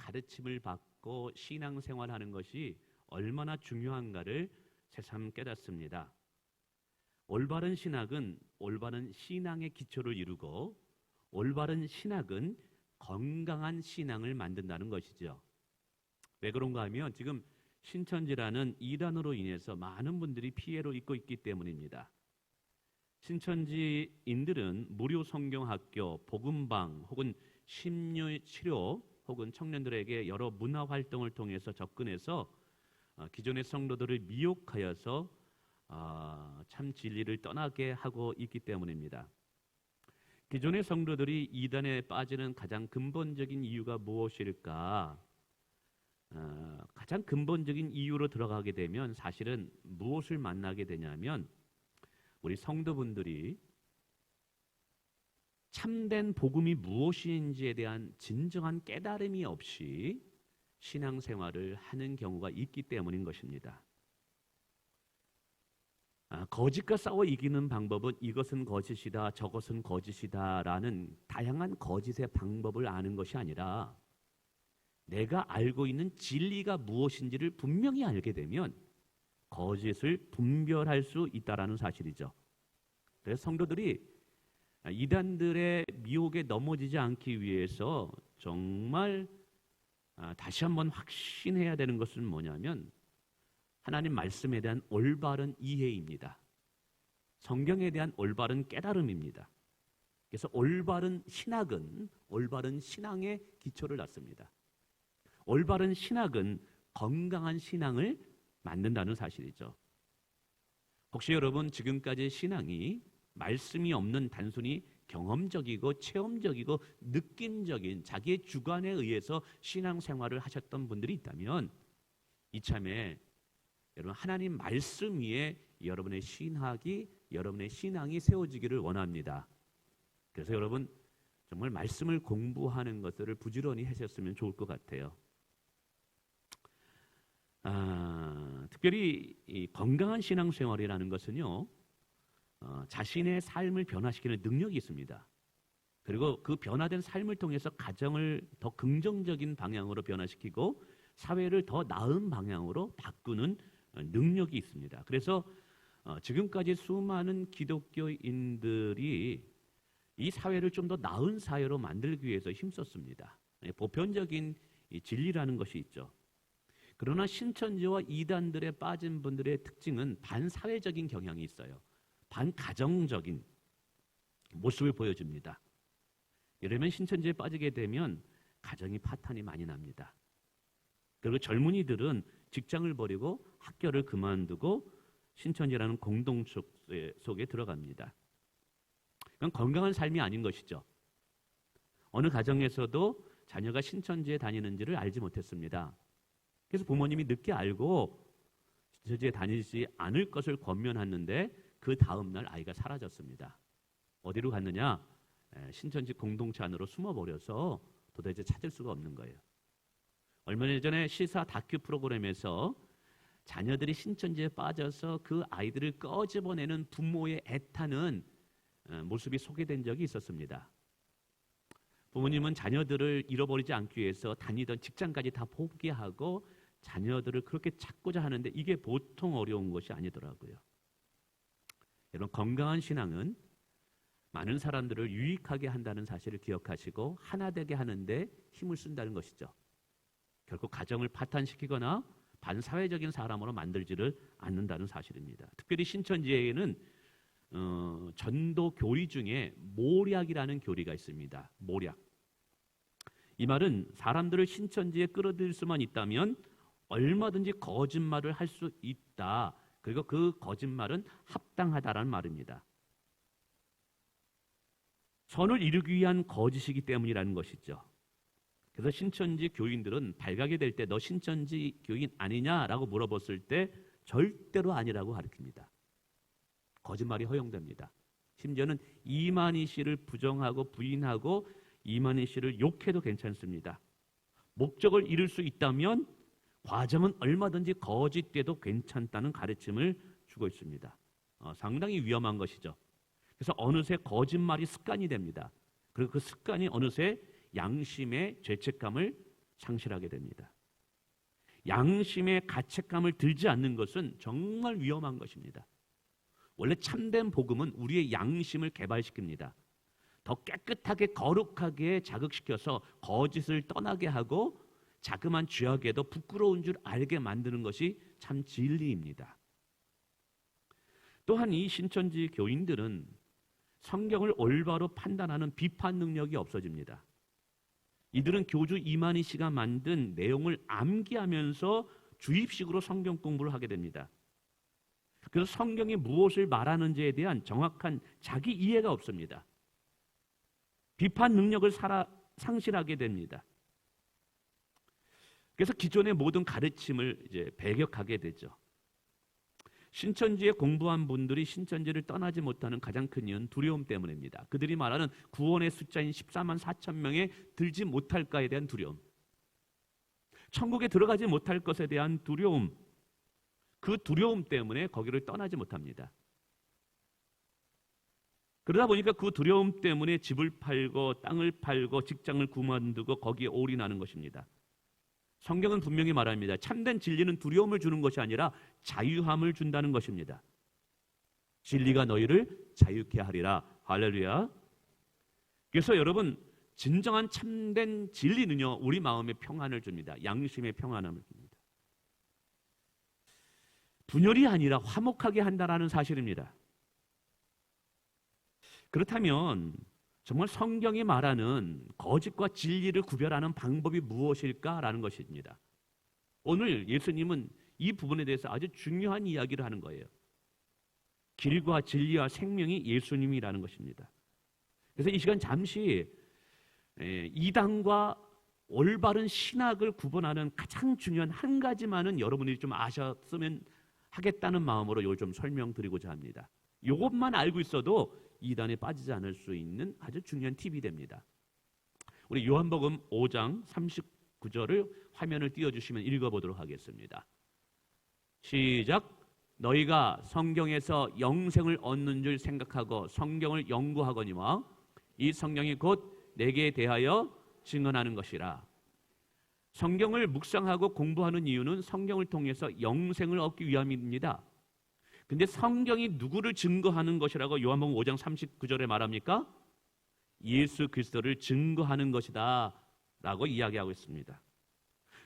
가르침을 받고 신앙생활하는 것이 얼마나 중요한가를 새삼 깨닫습니다. 올바른 신학은 올바른 신앙의 기초를 이루고 올바른 신학은 건강한 신앙을 만든다는 것이죠. 왜 그런가 하면 지금 신천지라는 이단으로 인해서 많은 분들이 피해를 입고 있기 때문입니다. 신천지인들은 무료 성경학교, 복음방 혹은 심리치료 혹은 청년들에게 여러 문화 활동을 통해서 접근해서 기존의 성도들을 미혹하여서 참 진리를 떠나게 하고 있기 때문입니다. 기존의 성도들이 이단에 빠지는 가장 근본적인 이유가 무엇일까? 가장 근본적인 이유로 들어가게 되면 사실은 무엇을 만나게 되냐면 우리 성도분들이 참된 복음이 무엇인지에 대한 진정한 깨달음이 없이 신앙생활을 하는 경우가 있기 때문인 것입니다. 거짓과 싸워 이기는 방법은 이것은 거짓이다, 저것은 거짓이다 라는 다양한 거짓의 방법을 아는 것이 아니라 내가 알고 있는 진리가 무엇인지를 분명히 알게 되면 거짓을 분별할 수 있다는 사실이죠. 그래서 성도들이 이단들의 미혹에 넘어지지 않기 위해서 정말 다시 한번 확신해야 되는 것은 뭐냐면 하나님 말씀에 대한 올바른 이해입니다. 성경에 대한 올바른 깨달음입니다. 그래서 올바른 신학은 올바른 신앙의 기초를 낳습니다. 올바른 신학은 건강한 신앙을 만든다는 사실이죠. 혹시 여러분 지금까지 신앙이 말씀이 없는 단순히 경험적이고 체험적이고 느낌적인 자기의 주관에 의해서 신앙생활을 하셨던 분들이 있다면 이참에 여러분 하나님 말씀 위에 여러분의 여러분의 신앙이 세워지기를 원합니다. 그래서 여러분 정말 말씀을 공부하는 것들을 부지런히 하셨으면 좋을 것 같아요. 특별히 이 건강한 신앙생활이라는 것은요, 자신의 삶을 변화시키는 능력이 있습니다. 그리고 그 변화된 삶을 통해서 가정을 더 긍정적인 방향으로 변화시키고 사회를 더 나은 방향으로 바꾸는 능력이 있습니다. 그래서 지금까지 수많은 기독교인들이 이 사회를 좀 더 나은 사회로 만들기 위해서 힘썼습니다. 보편적인 이 진리라는 것이 있죠. 그러나 신천지와 이단들에 빠진 분들의 특징은 반사회적인 경향이 있어요. 반가정적인 모습을 보여줍니다. 이러면 신천지에 빠지게 되면 가정이 파탄이 많이 납니다. 그리고 젊은이들은 직장을 버리고 학교를 그만두고 신천지라는 공동체 속에 들어갑니다. 그건 건강한 삶이 아닌 것이죠. 어느 가정에서도 자녀가 신천지에 다니는지를 알지 못했습니다. 그래서 부모님이 늦게 알고 신천지에 다니지 않을 것을 권면했는데 그 다음 날 아이가 사라졌습니다. 어디로 갔느냐? 신천지 공동체 안으로 숨어버려서 도대체 찾을 수가 없는 거예요. 얼마 전에 시사 다큐 프로그램에서 자녀들이 신천지에 빠져서 그 아이들을 꺼집어내는 부모의 애타는 모습이 소개된 적이 있었습니다. 부모님은 자녀들을 잃어버리지 않기 위해서 다니던 직장까지 다 포기하고 자녀들을 그렇게 찾고자 하는데 이게 보통 어려운 것이 아니더라고요. 여러분, 건강한 신앙은 많은 사람들을 유익하게 한다는 사실을 기억하시고 하나 되게 하는데 힘을 쓴다는 것이죠. 결국 가정을 파탄시키거나 반사회적인 사람으로 만들지를 않는다는 사실입니다. 특별히 신천지에는 전도 교리 중에 모략이라는 교리가 있습니다. 모략. 이 말은 사람들을 신천지에 끌어들일 수만 있다면 얼마든지 거짓말을 할 수 있다. 그리고 그 거짓말은 합당하다라는 말입니다. 선을 이루기 위한 거짓이기 때문이라는 것이죠. 그래서 신천지 교인들은 발각이 될 때 너 신천지 교인 아니냐라고 물어봤을 때 절대로 아니라고 가르칩니다. 거짓말이 허용됩니다. 심지어는 이만희 씨를 부정하고 부인하고 이만희 씨를 욕해도 괜찮습니다. 목적을 이룰 수 있다면 과정은 얼마든지 거짓돼도 괜찮다는 가르침을 주고 있습니다. 상당히 위험한 것이죠. 그래서 어느새 거짓말이 습관이 됩니다. 그리고 그 습관이 어느새 양심의 죄책감을 상실하게 됩니다. 양심의 가책감을 들지 않는 것은 정말 위험한 것입니다. 원래 참된 복음은 우리의 양심을 개발시킵니다. 더 깨끗하게 거룩하게 자극시켜서 거짓을 떠나게 하고 자그만 죄악에도 부끄러운 줄 알게 만드는 것이 참 진리입니다. 또한 이 신천지 교인들은 성경을 올바로 판단하는 비판 능력이 없어집니다. 이들은 교주 이만희 씨가 만든 내용을 암기하면서 주입식으로 성경 공부를 하게 됩니다. 그래서 성경이 무엇을 말하는지에 대한 정확한 자기 이해가 없습니다. 비판 능력을 상실하게 됩니다. 그래서 기존의 모든 가르침을 이제 배격하게 되죠. 신천지에 공부한 분들이 신천지를 떠나지 못하는 가장 큰 이유는 두려움 때문입니다. 그들이 말하는 구원의 숫자인 14만 4천 명에 들지 못할까에 대한 두려움, 천국에 들어가지 못할 것에 대한 두려움, 그 두려움 때문에 거기를 떠나지 못합니다. 그러다 보니까 그 두려움 때문에 집을 팔고 땅을 팔고 직장을 그만두고 거기에 올인하는 것입니다. 성경은 분명히 말합니다. 참된 진리는 두려움을 주는 것이 아니라 자유함을 준다는 것입니다. 진리가 너희를 자유케 하리라. 할렐루야. 그래서 여러분, 진정한 참된 진리는요, 우리 마음에 평안을 줍니다. 양심의 평안함을 줍니다. 분열이 아니라 화목하게 한다는 사실입니다. 그렇다면 정말 성경이 말하는 거짓과 진리를 구별하는 방법이 무엇일까라는 것입니다. 오늘 예수님은 이 부분에 대해서 아주 중요한 이야기를 하는 거예요. 길과 진리와 생명이 예수님이라는 것입니다. 그래서 이 시간 잠시 이단과 올바른 신학을 구분하는 가장 중요한 한 가지만은 여러분들이 좀 아셨으면 하겠다는 마음으로 이걸 좀 설명드리고자 합니다. 이것만 알고 있어도 이단에 빠지지 않을 수 있는 아주 중요한 팁이 됩니다. 우리 요한복음 5장 39절을 화면을 띄워주시면 읽어보도록 하겠습니다. 시작. 너희가 성경에서 영생을 얻는 줄 생각하고 성경을 연구하거니와 이 성경이 곧 내게 대하여 증언하는 것이라. 성경을 묵상하고 공부하는 이유는 성경을 통해서 영생을 얻기 위함입니다. 근데 성경이 누구를 증거하는 것이라고 요한복음 5장 39절에 말합니까? 예수 그리스도를 증거하는 것이다 라고 이야기하고 있습니다.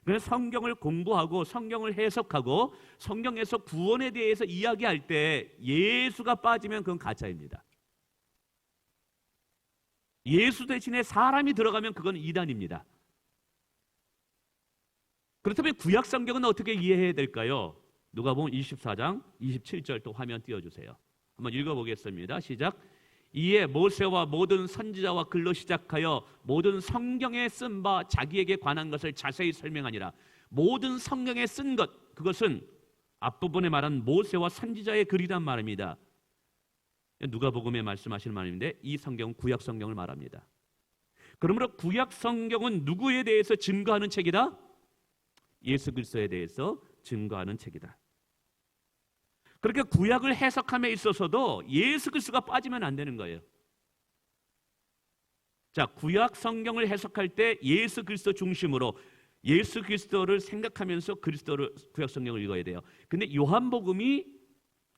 그래서 성경을 공부하고 성경을 해석하고 성경에서 구원에 대해서 이야기할 때 예수가 빠지면 그건 가짜입니다. 예수 대신에 사람이 들어가면 그건 이단입니다. 그렇다면 구약 성경은 어떻게 이해해야 될까요? 누가복음 24장 27절 또 화면 띄워주세요. 한번 읽어보겠습니다. 시작. 이에 모세와 모든 선지자와 글로 시작하여 모든 성경에 쓴 바 자기에게 관한 것을 자세히 설명하니라. 모든 성경에 쓴 것, 그것은 앞부분에 말한 모세와 선지자의 글이란 말입니다. 누가복음에 말씀하시는 말인데 이 성경은 구약 성경을 말합니다. 그러므로 구약 성경은 누구에 대해서 증거하는 책이다? 예수 그리스도에 대해서 증거하는 책이다. 그렇게 구약을 해석함에 있어서도 예수 그리스도가 빠지면 안 되는 거예요. 자, 구약 성경을 해석할 때 예수 그리스도 중심으로 예수 그리스도를 생각하면서 구약 성경을 읽어야 돼요. 근데 요한복음이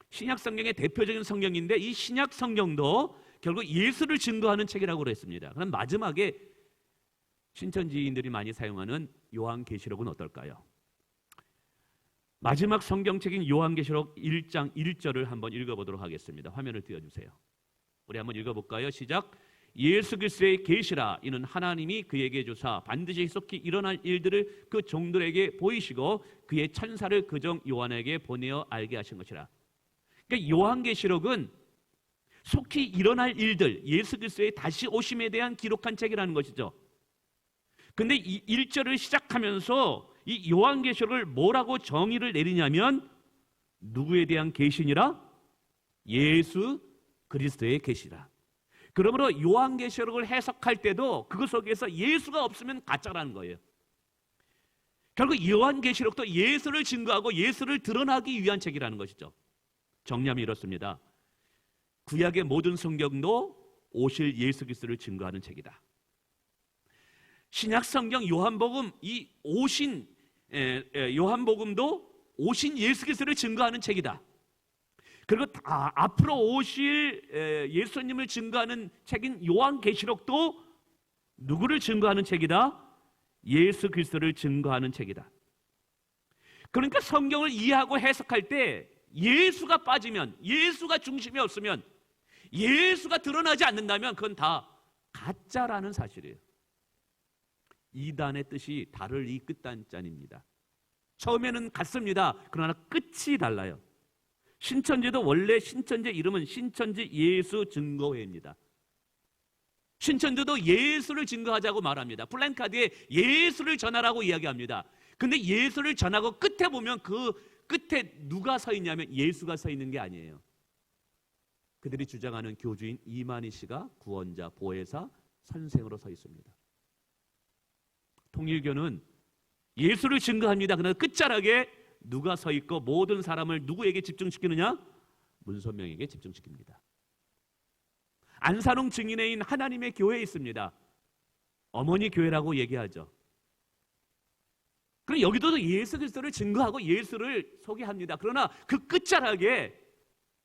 신약 성경의 대표적인 성경인데 이 신약 성경도 결국 예수를 증거하는 책이라고 그랬습니다. 그럼 마지막에 신천지인들이 많이 사용하는 요한계시록은 어떨까요? 마지막 성경책인 요한계시록 1장 1절을 한번 읽어보도록 하겠습니다. 화면을 띄워주세요. 우리 한번 읽어볼까요? 시작. 예수 그리스도의 계시라. 이는 하나님이 그에게 주사 반드시 속히 일어날 일들을 그 종들에게 보이시고 그의 천사를 그종 요한에게 보내어 알게 하신 것이라. 그러니까 요한계시록은 속히 일어날 일들, 예수 그리스도의 다시 오심에 대한 기록한 책이라는 것이죠. 근데 이 1절을 시작하면서 이 요한계시록을 뭐라고 정의를 내리냐면 누구에 대한 계시니라? 예수 그리스도의 계시라. 그러므로 요한계시록을 해석할 때도 그것 속에서 예수가 없으면 가짜라는 거예요. 결국 요한계시록도 예수를 증거하고 예수를 드러나기 위한 책이라는 것이죠. 정리하면 이렇습니다. 구약의 모든 성경도 오실 예수 그리스도를 증거하는 책이다. 신약 성경 요한복음 이 오신 요한복음도 오신 예수 그리스도를 증거하는 책이다. 그리고 앞으로 오실 예수님을 증거하는 책인 요한계시록도 누구를 증거하는 책이다? 예수 그리스도를 증거하는 책이다. 그러니까 성경을 이해하고 해석할 때 예수가 빠지면, 예수가 중심이 없으면, 예수가 드러나지 않는다면 그건 다 가짜라는 사실이에요. 이단의 뜻이 달을 이 끝단짠입니다. 처음에는 같습니다. 그러나 끝이 달라요. 신천지도 원래 신천지 이름은 신천지 예수 증거회입니다. 신천지도 예수를 증거하자고 말합니다. 플랜카드에 예수를 전하라고 이야기합니다. 근데 예수를 전하고 끝에 보면 그 끝에 누가 서 있냐면 예수가 서 있는 게 아니에요. 그들이 주장하는 교주인 이만희 씨가 구원자, 보혜사, 선생으로 서 있습니다. 통일교는 예수를 증거합니다. 그러나 끝자락에 누가 서 있고 모든 사람을 누구에게 집중시키느냐? 문선명에게 집중시킵니다. 안산홍 증인회인 하나님의 교회에 있습니다. 어머니 교회라고 얘기하죠. 그럼 여기도 예수 그리스도를 증거하고 예수를 소개합니다. 그러나 그 끝자락에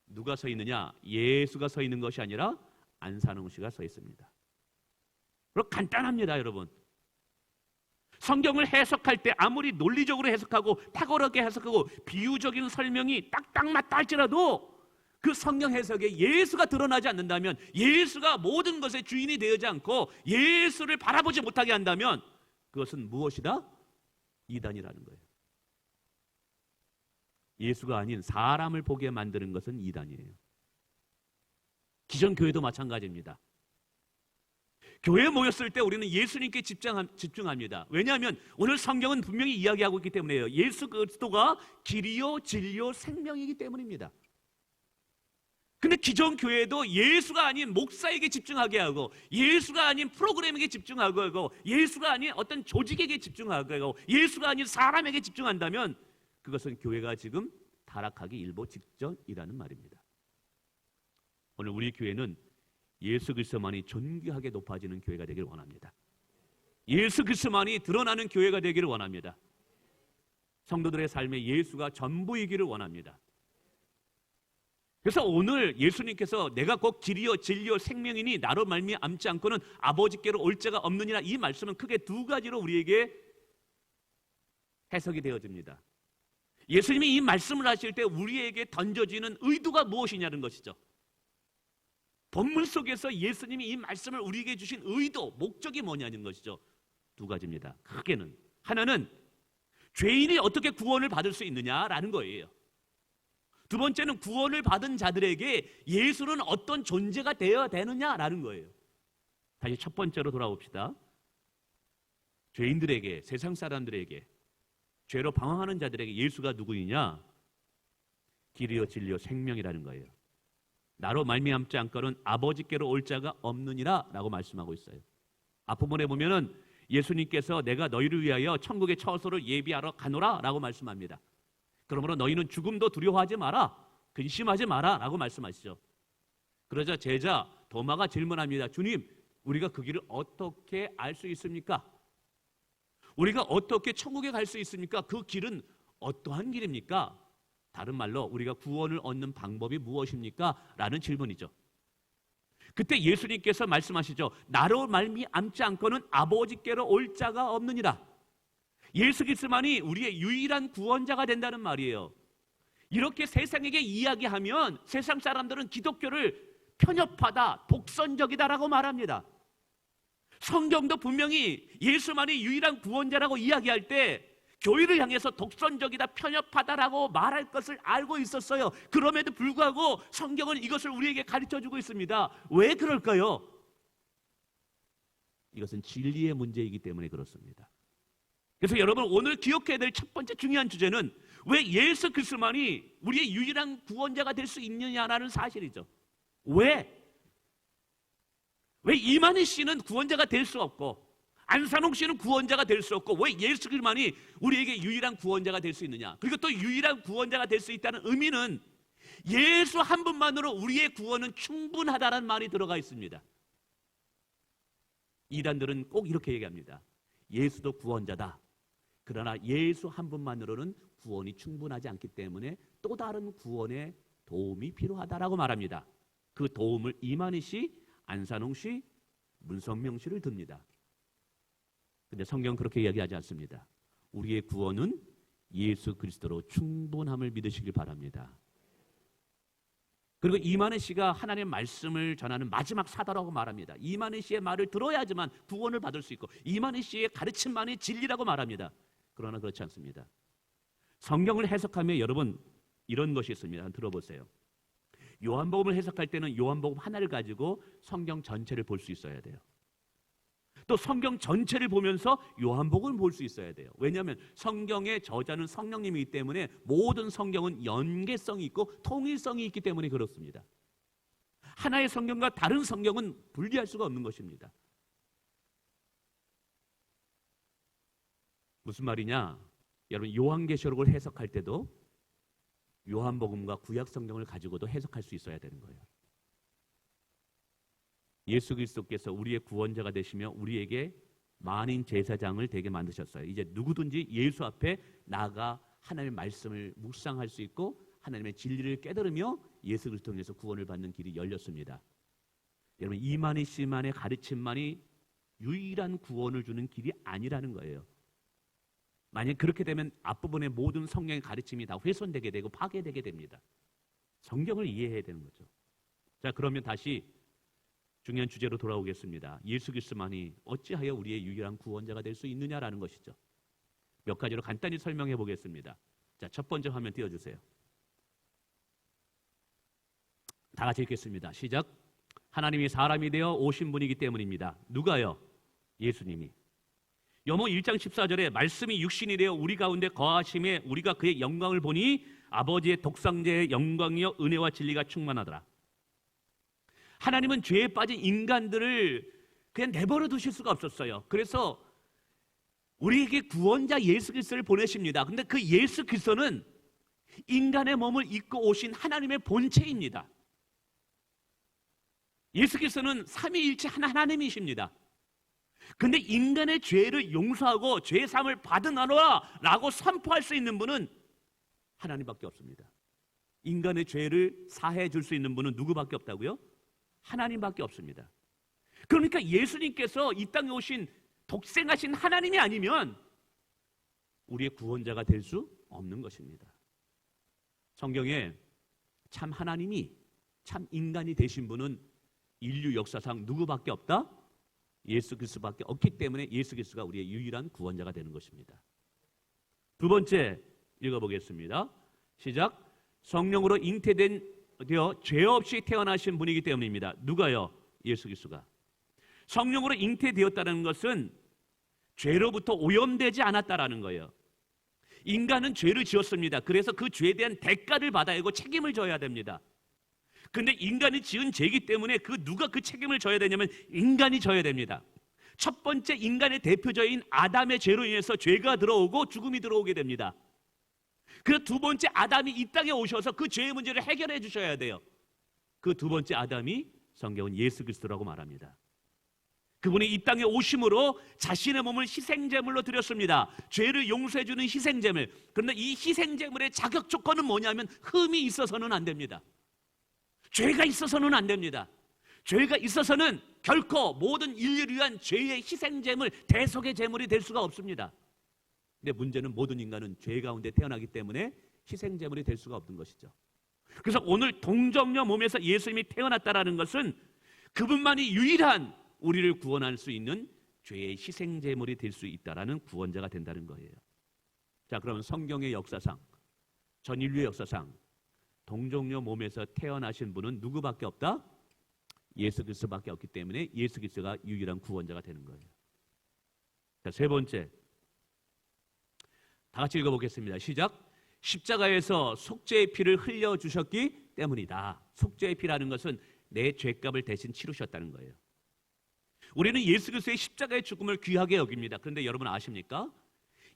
누가 서 있느냐? 예수가 서 있는 것이 아니라 안산홍 씨가 서 있습니다. 그럼 간단합니다, 여러분. 성경을 해석할 때 아무리 논리적으로 해석하고 탁월하게 해석하고 비유적인 설명이 딱딱 맞다 할지라도 그 성경 해석에 예수가 드러나지 않는다면, 예수가 모든 것의 주인이 되지 않고 예수를 바라보지 못하게 한다면 그것은 무엇이다? 이단이라는 거예요. 예수가 아닌 사람을 보게 만드는 것은 이단이에요. 기존 교회도 마찬가지입니다. 교회에 모였을 때 우리는 예수님께 집중합니다. 왜냐하면 오늘 성경은 분명히 이야기하고 있기 때문에요. 예수 그리스도가 길이요 진리요 생명이기 때문입니다. 근데 기존 교회도 예수가 아닌 목사에게 집중하게 하고, 예수가 아닌 프로그램에게 집중하고 하고, 예수가 아닌 어떤 조직에게 집중하고 하고, 예수가 아닌 사람에게 집중한다면 그것은 교회가 지금 타락하기 일보 직전이라는 말입니다. 오늘 우리 교회는 예수 그리스도만이 존귀하게 높아지는 교회가 되기를 원합니다. 예수 그리스도만이 드러나는 교회가 되기를 원합니다. 성도들의 삶에 예수가 전부이기를 원합니다. 그래서 오늘 예수님께서 내가 곧 길이요 진리요 생명이니 나로 말미암지 않고는 아버지께로 올 자가 없느니라, 이 말씀은 크게 두 가지로 우리에게 해석이 되어집니다. 예수님이 이 말씀을 하실 때 우리에게 던져지는 의도가 무엇이냐는 것이죠. 본문 속에서 예수님이 이 말씀을 우리에게 주신 의도, 목적이 뭐냐는 것이죠. 두 가지입니다. 크게는 하나는 죄인이 어떻게 구원을 받을 수 있느냐라는 거예요. 두 번째는 구원을 받은 자들에게 예수는 어떤 존재가 되어야 되느냐라는 거예요. 다시 첫 번째로 돌아옵시다. 죄인들에게, 세상 사람들에게, 죄로 방황하는 자들에게 예수가 누구이냐? 길이요 진리요 생명이라는 거예요. 나로 말미암지 않고는 아버지께로 올 자가 없느니라 라고 말씀하고 있어요. 앞부분에 보면은 예수님께서 내가 너희를 위하여 천국의 처소를 예비하러 가노라 라고 말씀합니다. 그러므로 너희는 죽음도 두려워하지 마라, 근심하지 마라 라고 말씀하시죠. 그러자 제자 도마가 질문합니다. 주님, 우리가 그 길을 어떻게 알 수 있습니까? 우리가 어떻게 천국에 갈 수 있습니까? 그 길은 어떠한 길입니까? 다른 말로 우리가 구원을 얻는 방법이 무엇입니까? 라는 질문이죠. 그때 예수님께서 말씀하시죠. 나로 말미암지 않고는 아버지께로 올 자가 없느니라. 예수 그리스도만이 우리의 유일한 구원자가 된다는 말이에요. 이렇게 세상에게 이야기하면 세상 사람들은 기독교를 편협하다, 독선적이다라고 말합니다. 성경도 분명히 예수만이 유일한 구원자라고 이야기할 때 교회를 향해서 독선적이다, 편협하다라고 말할 것을 알고 있었어요. 그럼에도 불구하고 성경은 이것을 우리에게 가르쳐주고 있습니다. 왜 그럴까요? 이것은 진리의 문제이기 때문에 그렇습니다. 그래서 여러분, 오늘 기억해야 될 첫 번째 중요한 주제는 왜 예수 그리스도만이 우리의 유일한 구원자가 될 수 있느냐라는 사실이죠. 왜 이만희 씨는 구원자가 될 수 없고 안산홍 씨는 구원자가 될 수 없고 왜 예수 그리스도만이 우리에게 유일한 구원자가 될 수 있느냐? 그리고 또 유일한 구원자가 될 수 있다는 의미는 예수 한 분만으로 우리의 구원은 충분하다는 말이 들어가 있습니다. 이단들은 꼭 이렇게 얘기합니다. 예수도 구원자다. 그러나 예수 한 분만으로는 구원이 충분하지 않기 때문에 또 다른 구원의 도움이 필요하다라고 말합니다. 그 도움을 이만희 씨, 안산홍 씨, 문성명 씨를 듭니다. 근데 성경 그렇게 이야기하지 않습니다. 우리의 구원은 예수 그리스도로 충분함을 믿으시길 바랍니다. 그리고 이만희 씨가 하나님의 말씀을 전하는 마지막 사도라고 말합니다. 이만희 씨의 말을 들어야지만 구원을 받을 수 있고 이만희 씨의 가르침만이 진리라고 말합니다. 그러나 그렇지 않습니다. 성경을 해석하면 여러분 이런 것이 있습니다. 한번 들어보세요. 요한복음을 해석할 때는 요한복음 하나를 가지고 성경 전체를 볼 수 있어야 돼요. 또 성경 전체를 보면서 요한복음을 볼 수 있어야 돼요. 왜냐하면 성경의 저자는 성령님이기 때문에 모든 성경은 연계성이 있고 통일성이 있기 때문에 그렇습니다. 하나의 성경과 다른 성경은 분리할 수가 없는 것입니다. 무슨 말이냐? 여러분 요한계시록을 해석할 때도 요한복음과 구약성경을 가지고도 해석할 수 있어야 되는 거예요. 예수 그리스도께서 우리의 구원자가 되시며 우리에게 만인 제사장을 되게 만드셨어요. 이제 누구든지 예수 앞에 나아가 하나님의 말씀을 묵상할 수 있고 하나님의 진리를 깨달으며 예수 그리스도를 통해서 구원을 받는 길이 열렸습니다. 여러분 이만희 씨만의 가르침만이 유일한 구원을 주는 길이 아니라는 거예요. 만약 그렇게 되면 앞부분의 모든 성경의 가르침이 다 훼손되게 되고 파괴되게 됩니다. 성경을 이해해야 되는 거죠. 자, 그러면 다시 중요한 주제로 돌아오겠습니다. 예수 그리스도만이 어찌하여 우리의 유일한 구원자가 될 수 있느냐라는 것이죠. 몇 가지로 간단히 설명해 보겠습니다. 자, 첫 번째 화면 띄워주세요. 다 같이 읽겠습니다. 시작. 하나님이 사람이 되어 오신 분이기 때문입니다. 누가요? 예수님이. 요모 1장 14절에 말씀이 육신이 되어 우리 가운데 거하심에 우리가 그의 영광을 보니 아버지의 독생자의 영광이여 은혜와 진리가 충만하더라. 하나님은 죄에 빠진 인간들을 그냥 내버려 두실 수가 없었어요. 그래서 우리에게 구원자 예수 그리스도를 보내십니다. 근데 그 예수 그리스도는 인간의 몸을 입고 오신 하나님의 본체입니다. 예수 그리스도는 삼위일체 하나님이십니다. 근데 인간의 죄를 용서하고 죄 사함을 받으나라 라고 선포할 수 있는 분은 하나님밖에 없습니다. 인간의 죄를 사해 줄 수 있는 분은 누구밖에 없다고요? 하나님밖에 없습니다. 그러니까 예수님께서 이 땅에 오신 독생하신 하나님이 아니면 우리의 구원자가 될 수 없는 것입니다. 성경에 참 하나님이 참 인간이 되신 분은 인류 역사상 누구밖에 없다? 예수 그리스도밖에 없기 때문에 예수 그리스도가 우리의 유일한 구원자가 되는 것입니다. 두 번째 읽어보겠습니다. 시작. 성령으로 잉태되어 죄 없이 태어나신 분이기 때문입니다. 누가요? 예수 그리스도가. 성령으로 잉태되었다는 것은 죄로부터 오염되지 않았다라는 거예요. 인간은 죄를 지었습니다. 그래서 그 죄에 대한 대가를 받아야 하고 책임을 져야 됩니다. 근데 인간이 지은 죄이기 때문에 누가 그 책임을 져야 되냐면 인간이 져야 됩니다. 첫 번째 인간의 대표적인 아담의 죄로 인해서 죄가 들어오고 죽음이 들어오게 됩니다. 그래서 두 번째 아담이 이 땅에 오셔서 그 죄의 문제를 해결해 주셔야 돼요. 그 두 번째 아담이 성경은 예수 그리스도라고 말합니다. 그분이 이 땅에 오심으로 자신의 몸을 희생제물로 드렸습니다. 죄를 용서해 주는 희생제물. 그런데 이 희생제물의 자격 조건은 뭐냐면 흠이 있어서는 안 됩니다. 죄가 있어서는 안 됩니다. 죄가 있어서는 결코 모든 인류를 위한 죄의 희생제물, 대속의 제물이 될 수가 없습니다. 근데 문제는 모든 인간은 죄 가운데 태어나기 때문에 희생제물이 될 수가 없는 것이죠. 그래서 오늘 동정녀 몸에서 예수님이 태어났다라는 것은 그분만이 유일한 우리를 구원할 수 있는 죄의 희생제물이 될 수 있다라는 구원자가 된다는 거예요. 자, 그러면 성경의 역사상, 전 인류의 역사상 동정녀 몸에서 태어나신 분은 누구밖에 없다? 예수 그리스도밖에 없기 때문에 예수 그리스도가 유일한 구원자가 되는 거예요. 자, 세 번째, 다 같이 읽어보겠습니다. 시작. 십자가에서 속죄의 피를 흘려주셨기 때문이다. 속죄의 피라는 것은 내 죄값을 대신 치르셨다는 거예요. 우리는 예수 그리스도의 십자가의 죽음을 귀하게 여깁니다. 그런데 여러분 아십니까?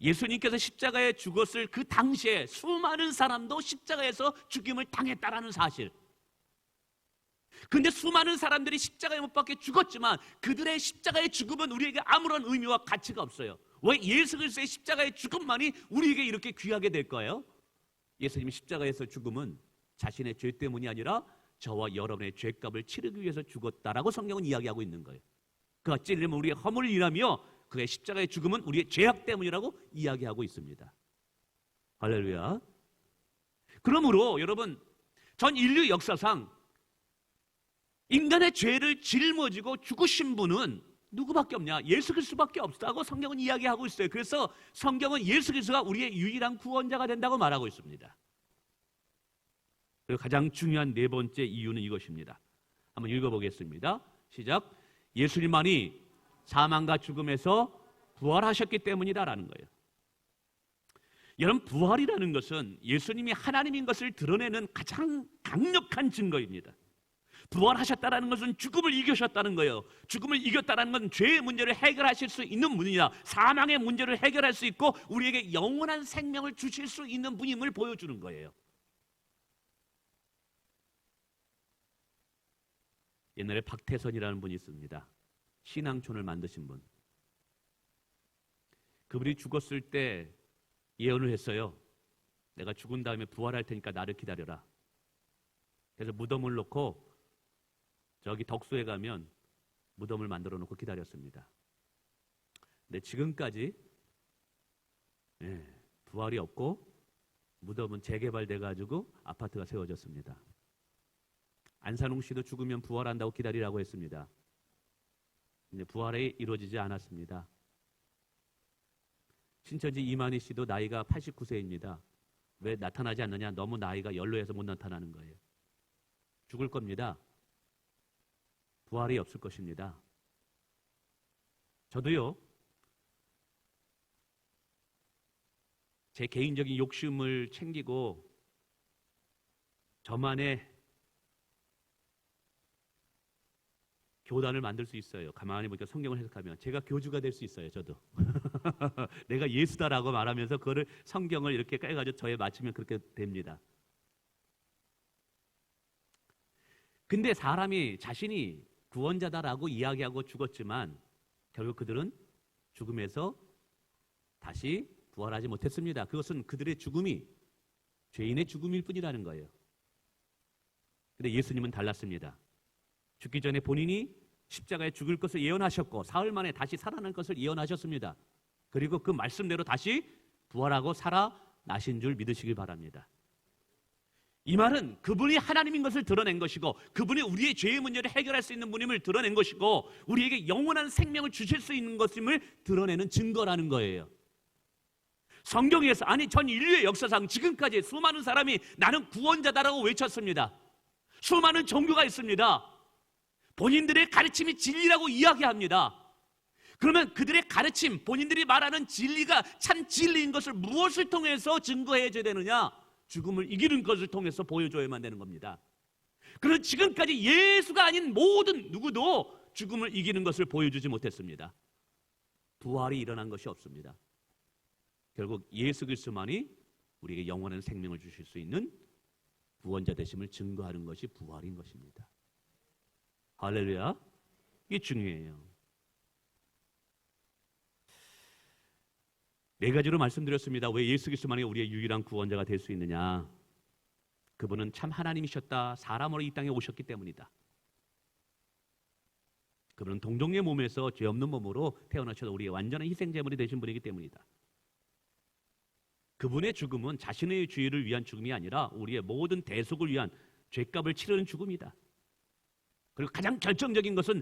예수님께서 십자가에 죽었을 그 당시에 수많은 사람도 십자가에서 죽임을 당했다라는 사실. 근데 수많은 사람들이 십자가에 못 박혀 죽었지만 그들의 십자가의 죽음은 우리에게 아무런 의미와 가치가 없어요. 왜 예수 그리스도의 십자가의 죽음만이 우리에게 이렇게 귀하게 될까요? 예수님이 십자가에서 죽음은 자신의 죄 때문이 아니라 저와 여러분의 죄값을 치르기 위해서 죽었다라고 성경은 이야기하고 있는 거예요. 그가 찔림은 우리의 허물을 인하며 그의 십자가의 죽음은 우리의 죄악 때문이라고 이야기하고 있습니다. 할렐루야. 그러므로 여러분, 전 인류 역사상 인간의 죄를 짊어지고 죽으신 분은 누구밖에 없냐? 예수 그리스도밖에 없다고 성경은 이야기하고 있어요. 그래서 성경은 예수 그리스도가 우리의 유일한 구원자가 된다고 말하고 있습니다. 그리고 가장 중요한 네 번째 이유는 이것입니다. 한번 읽어보겠습니다. 시작. 예수님만이 사망과 죽음에서 부활하셨기 때문이다라는 거예요. 여러분, 부활이라는 것은 예수님이 하나님인 것을 드러내는 가장 강력한 증거입니다. 부활하셨다는 것은 죽음을 이기셨다는 거예요. 죽음을 이겼다는 건 죄의 문제를 해결하실 수 있는 분이냐, 사망의 문제를 해결할 수 있고 우리에게 영원한 생명을 주실 수 있는 분임을 보여주는 거예요. 옛날에 박태선이라는 분이 있습니다. 신앙촌을 만드신 분. 그분이 죽었을 때 예언을 했어요. 내가 죽은 다음에 부활할 테니까 나를 기다려라. 그래서 무덤을 놓고 저기 덕소에 가면 무덤을 만들어 놓고 기다렸습니다. 근데 지금까지 부활이 없고 무덤은 재개발돼 가지고 아파트가 세워졌습니다. 안산홍 씨도 죽으면 부활한다고 기다리라고 했습니다. 근데 부활이 이루어지지 않았습니다. 신천지 이만희 씨도 나이가 89세입니다. 왜 나타나지 않느냐? 너무 나이가 연로해서 못 나타나는 거예요. 죽을 겁니다. 부활이 없을 것입니다. 저도요, 제 개인적인 욕심을 챙기고 저만의 교단을 만들 수 있어요. 가만히 보니까 성경을 해석하면 제가 교주가 될 수 있어요. 저도 내가 예수다라고 말하면서 그거를 성경을 이렇게 깨가지고 저에 맞추면 그렇게 됩니다. 근데 사람이 자신이 구원자다라고 이야기하고 죽었지만 결국 그들은 죽음에서 다시 부활하지 못했습니다. 그것은 그들의 죽음이 죄인의 죽음일 뿐이라는 거예요. 근데 예수님은 달랐습니다. 죽기 전에 본인이 십자가에 죽을 것을 예언하셨고 사흘 만에 다시 살아날 것을 예언하셨습니다. 그리고 그 말씀대로 다시 부활하고 살아나신 줄 믿으시길 바랍니다. 이 말은 그분이 하나님인 것을 드러낸 것이고 그분이 우리의 죄의 문제를 해결할 수 있는 분임을 드러낸 것이고 우리에게 영원한 생명을 주실 수 있는 것임을 드러내는 증거라는 거예요. 성경에서 아니 전 인류의 역사상 지금까지 수많은 사람이 나는 구원자다라고 외쳤습니다. 수많은 종교가 있습니다. 본인들의 가르침이 진리라고 이야기합니다. 그러면 그들의 가르침, 본인들이 말하는 진리가 참 진리인 것을 무엇을 통해서 증거해줘야 되느냐? 죽음을 이기는 것을 통해서 보여줘야만 되는 겁니다. 그런데 지금까지 예수가 아닌 모든 누구도 죽음을 이기는 것을 보여주지 못했습니다. 부활이 일어난 것이 없습니다. 결국 예수 그리스도만이 우리에게 영원한 생명을 주실 수 있는 구원자 되심을 증거하는 것이 부활인 것입니다. 할렐루야. 이게 중요해요. 네 가지로 말씀드렸습니다. 왜 예수 그리스도만이 우리의 유일한 구원자가 될 수 있느냐? 그분은 참 하나님이셨다. 사람으로 이 땅에 오셨기 때문이다. 그분은 동정의 몸에서 죄 없는 몸으로 태어나셔서 우리의 완전한 희생제물이 되신 분이기 때문이다. 그분의 죽음은 자신의 죄를 위한 죽음이 아니라 우리의 모든 대속을 위한 죄값을 치르는 죽음이다. 그리고 가장 결정적인 것은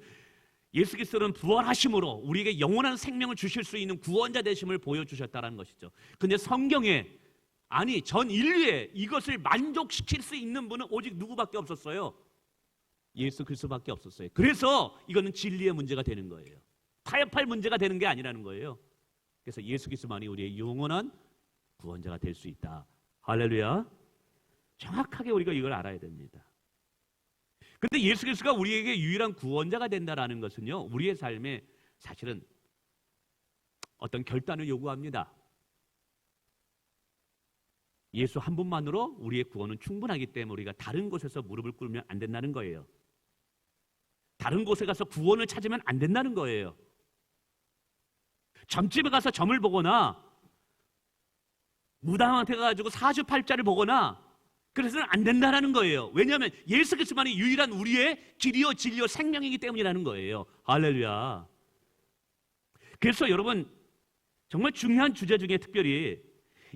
예수 그리스도는 부활하심으로 우리에게 영원한 생명을 주실 수 있는 구원자 되심을 보여주셨다는 것이죠. 근데 성경에 아니 전 인류에 이것을 만족시킬 수 있는 분은 오직 누구밖에 없었어요? 예수 그리스도밖에 없었어요. 그래서 이거는 진리의 문제가 되는 거예요. 타협할 문제가 되는 게 아니라는 거예요. 그래서 예수 그리스도만이 우리의 영원한 구원자가 될 수 있다. 할렐루야. 정확하게 우리가 이걸 알아야 됩니다. 그런데 예수 그리스도가 우리에게 유일한 구원자가 된다는 것은요, 우리의 삶에 사실은 어떤 결단을 요구합니다. 예수 한 분만으로 우리의 구원은 충분하기 때문에 우리가 다른 곳에서 무릎을 꿇으면 안 된다는 거예요. 다른 곳에 가서 구원을 찾으면 안 된다는 거예요. 점집에 가서 점을 보거나 무당한테 가가지고 사주팔자를 보거나 그래서는 안 된다라는 거예요. 왜냐하면 예수 그리스도만이 유일한 우리의 길이요 진리요 생명이기 때문이라는 거예요. 할렐루야. 그래서 여러분 정말 중요한 주제 중에 특별히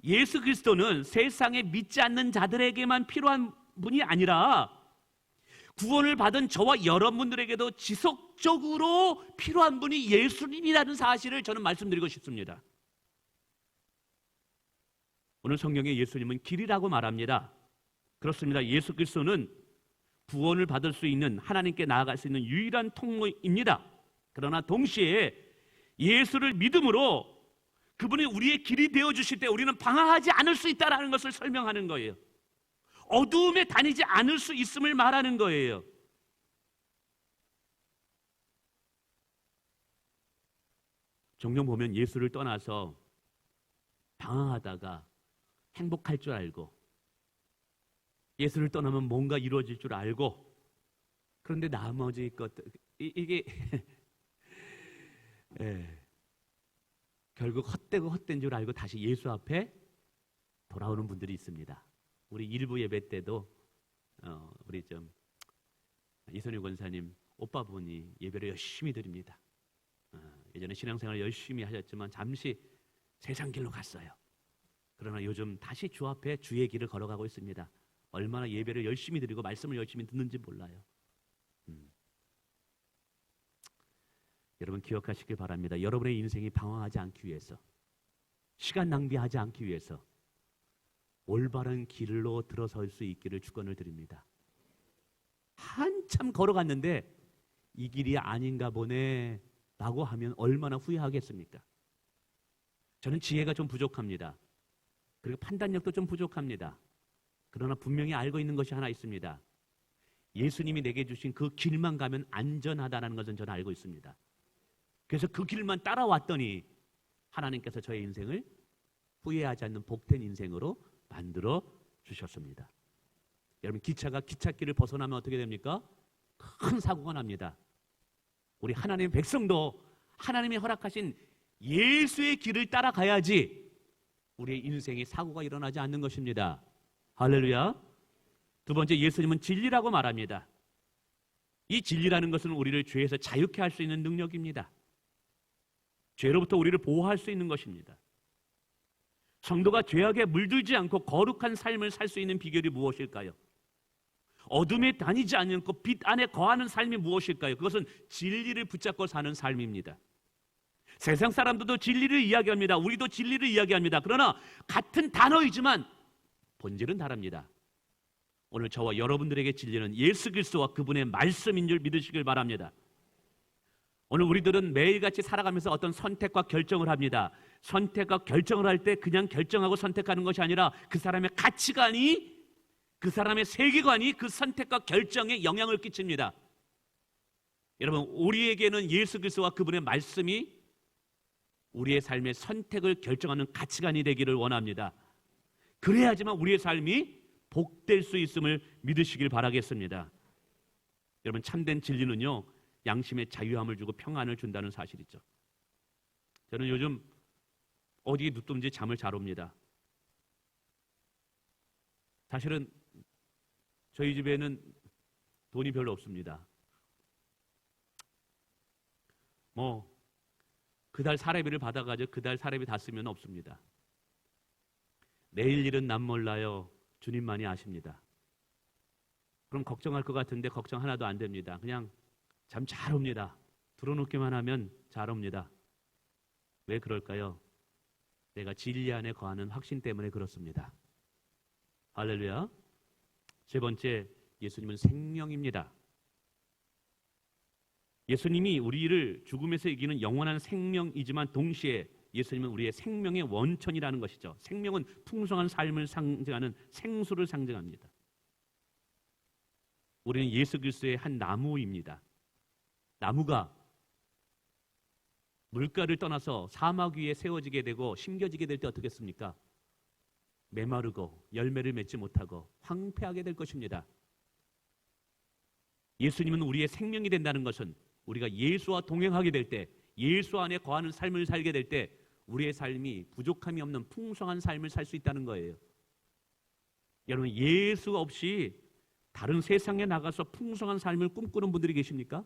예수 그리스도는 세상에 믿지 않는 자들에게만 필요한 분이 아니라 구원을 받은 저와 여러분들에게도 지속적으로 필요한 분이 예수님이라는 사실을 저는 말씀드리고 싶습니다. 오늘 성경에 예수님은 길이라고 말합니다. 그렇습니다. 예수 그리스도는 구원을 받을 수 있는, 하나님께 나아갈 수 있는 유일한 통로입니다. 그러나 동시에 예수를 믿음으로 그분이 우리의 길이 되어주실 때 우리는 방황하지 않을 수 있다는 것을 설명하는 거예요. 어두움에 다니지 않을 수 있음을 말하는 거예요. 종종 보면 예수를 떠나서 방황하다가 행복할 줄 알고 예수를 떠나면 뭔가 이루어질 줄 알고 그런데 나머지 것들 이게 결국 헛되고 헛된 줄 알고 다시 예수 앞에 돌아오는 분들이 있습니다. 우리 일부 예배 때도 우리 좀 이선유 권사님 오빠분이 예배를 열심히 드립니다. 예전에 신앙생활 열심히 하셨지만 잠시 세상 길로 갔어요. 그러나 요즘 다시 주 앞에 주의 길을 걸어가고 있습니다. 얼마나 예배를 열심히 드리고 말씀을 열심히 듣는지 몰라요. 여러분 기억하시길 바랍니다. 여러분의 인생이 방황하지 않기 위해서, 시간 낭비하지 않기 위해서 올바른 길로 들어설 수 있기를 축원을 드립니다. 한참 걸어갔는데 이 길이 아닌가 보네 라고 하면 얼마나 후회하겠습니까? 저는 지혜가 좀 부족합니다. 그리고 판단력도 좀 부족합니다. 그러나 분명히 알고 있는 것이 하나 있습니다. 예수님이 내게 주신 그 길만 가면 안전하다는 것은 저는 알고 있습니다. 그래서 그 길만 따라왔더니 하나님께서 저의 인생을 후회하지 않는 복된 인생으로 만들어 주셨습니다. 여러분 기차가 기찻길을 벗어나면 어떻게 됩니까? 큰 사고가 납니다. 우리 하나님의 백성도 하나님이 허락하신 예수의 길을 따라가야지 우리의 인생에 사고가 일어나지 않는 것입니다. 할렐루야. 두 번째, 예수님은 진리라고 말합니다. 이 진리라는 것은 우리를 죄에서 자유케 할 수 있는 능력입니다. 죄로부터 우리를 보호할 수 있는 것입니다. 성도가 죄악에 물들지 않고 거룩한 삶을 살 수 있는 비결이 무엇일까요? 어둠에 다니지 않고 빛 안에 거하는 삶이 무엇일까요? 그것은 진리를 붙잡고 사는 삶입니다. 세상 사람들도 진리를 이야기합니다. 우리도 진리를 이야기합니다. 그러나 같은 단어이지만 본질은 다릅니다. 오늘 저와 여러분들에게 진리는 예수 그리스도와 그분의 말씀인 줄 믿으시길 바랍니다. 오늘 우리들은 매일같이 살아가면서 어떤 선택과 결정을 합니다. 선택과 결정을 할 때 그냥 결정하고 선택하는 것이 아니라 그 사람의 가치관이, 그 사람의 세계관이 그 선택과 결정에 영향을 끼칩니다. 여러분, 우리에게는 예수 그리스도와 그분의 말씀이 우리의 삶의 선택을 결정하는 가치관이 되기를 원합니다. 그래야지만 우리의 삶이 복될 수 있음을 믿으시길 바라겠습니다. 여러분, 참된 진리는요, 양심의 자유함을 주고 평안을 준다는 사실이죠. 저는 요즘 어디에 눕든지 잠을 잘 옵니다. 사실은 저희 집에는 돈이 별로 없습니다. 그달 사례비를 받아가지고 그달 사례비 다 쓰면 없습니다. 내일 일은 남 몰라요. 주님만이 아십니다. 그럼 걱정할 것 같은데 걱정 하나도 안 됩니다. 그냥 잠 잘 옵니다. 들어놓기만 하면 잘 옵니다. 왜 그럴까요? 내가 진리 안에 거하는 확신 때문에 그렇습니다. 할렐루야. 세 번째, 예수님은 생명입니다. 예수님이 우리를 죽음에서 이기는 영원한 생명이지만 동시에 예수님은 우리의 생명의 원천이라는 것이죠. 생명은 풍성한 삶을 상징하는 생수를 상징합니다. 우리는 예수 그리스도의 한 나무입니다. 나무가 물가를 떠나서 사막 위에 세워지게 되고 심겨지게 될 때 어떻겠습니까? 메마르고 열매를 맺지 못하고 황폐하게 될 것입니다. 예수님은 우리의 생명이 된다는 것은 우리가 예수와 동행하게 될 때 예수 안에 거하는 삶을 살게 될 때 우리의 삶이 부족함이 없는 풍성한 삶을 살 수 있다는 거예요. 여러분, 예수 없이 다른 세상에 나가서 풍성한 삶을 꿈꾸는 분들이 계십니까?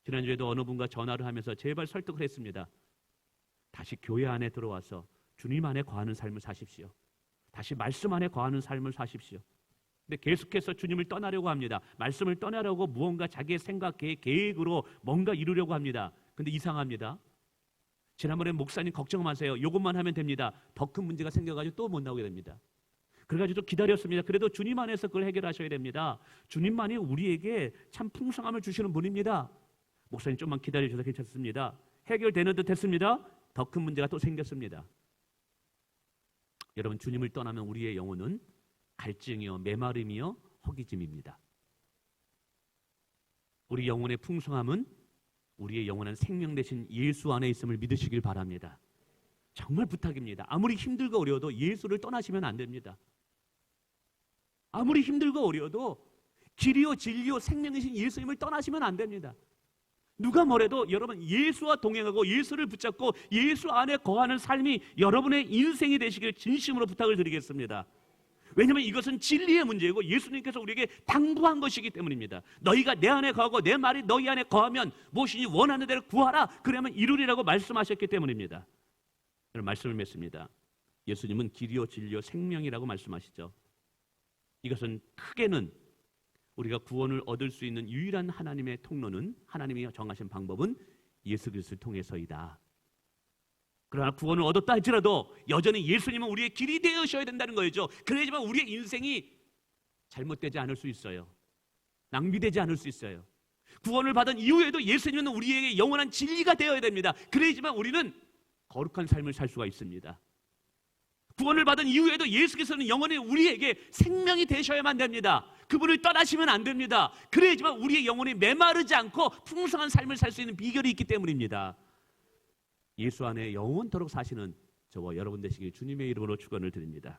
지난주에도 어느 분과 전화를 하면서 제발 설득을 했습니다. 다시 교회 안에 들어와서 주님 안에 거하는 삶을 사십시오. 다시 말씀 안에 거하는 삶을 사십시오. 근데 계속해서 주님을 떠나려고 합니다. 말씀을 떠나려고 무언가 자기의 생각, 계획으로 뭔가 이루려고 합니다. 근데 이상합니다. 지난번에 목사님 걱정 마세요. 이것만 하면 됩니다. 더 큰 문제가 생겨가지고 또 못 나오게 됩니다. 그래가지고 또 기다렸습니다. 그래도 주님 안에서 그걸 해결하셔야 됩니다. 주님만이 우리에게 참 풍성함을 주시는 분입니다. 목사님 좀만 기다려주셔서 괜찮습니다. 해결되는 듯 했습니다. 더 큰 문제가 또 생겼습니다. 여러분, 주님을 떠나면 우리의 영혼은 갈증이요 메마름이요 허기짐입니다. 우리 영혼의 풍성함은 우리의 영원한 생명 되신 예수 안에 있음을 믿으시길 바랍니다. 정말 부탁입니다. 아무리 힘들고 어려워도 예수를 떠나시면 안 됩니다. 아무리 힘들고 어려워도 길이요 진리요 생명이신 예수님을 떠나시면 안 됩니다. 누가 뭐래도 여러분 예수와 동행하고 예수를 붙잡고 예수 안에 거하는 삶이 여러분의 인생이 되시길 진심으로 부탁을 드리겠습니다. 왜냐하면 이것은 진리의 문제이고 예수님께서 우리에게 당부한 것이기 때문입니다. 너희가 내 안에 거하고 내 말이 너희 안에 거하면 무엇이니 원하는 대로 구하라. 그러면 이루리라고 말씀하셨기 때문입니다. 여러분, 말씀을 맺습니다. 예수님은 길이요 진리요 생명이라고 말씀하시죠. 이것은 크게는 우리가 구원을 얻을 수 있는 유일한 하나님의 통로는, 하나님이 정하신 방법은 예수 그리스도를 통해서이다. 그러나 구원을 얻었다 할지라도 여전히 예수님은 우리의 길이 되어셔야 된다는 거죠. 그래야지만 우리의 인생이 잘못되지 않을 수 있어요. 낭비되지 않을 수 있어요. 구원을 받은 이후에도 예수님은 우리에게 영원한 진리가 되어야 됩니다. 그래야지만 우리는 거룩한 삶을 살 수가 있습니다. 구원을 받은 이후에도 예수께서는 영원히 우리에게 생명이 되셔야만 됩니다. 그분을 떠나시면 안 됩니다. 그래야지만 우리의 영혼이 메마르지 않고 풍성한 삶을 살 수 있는 비결이 있기 때문입니다. 예수 안에 영원토록 사시는 저와 여러분 되시길 주님의 이름으로 축원을 드립니다.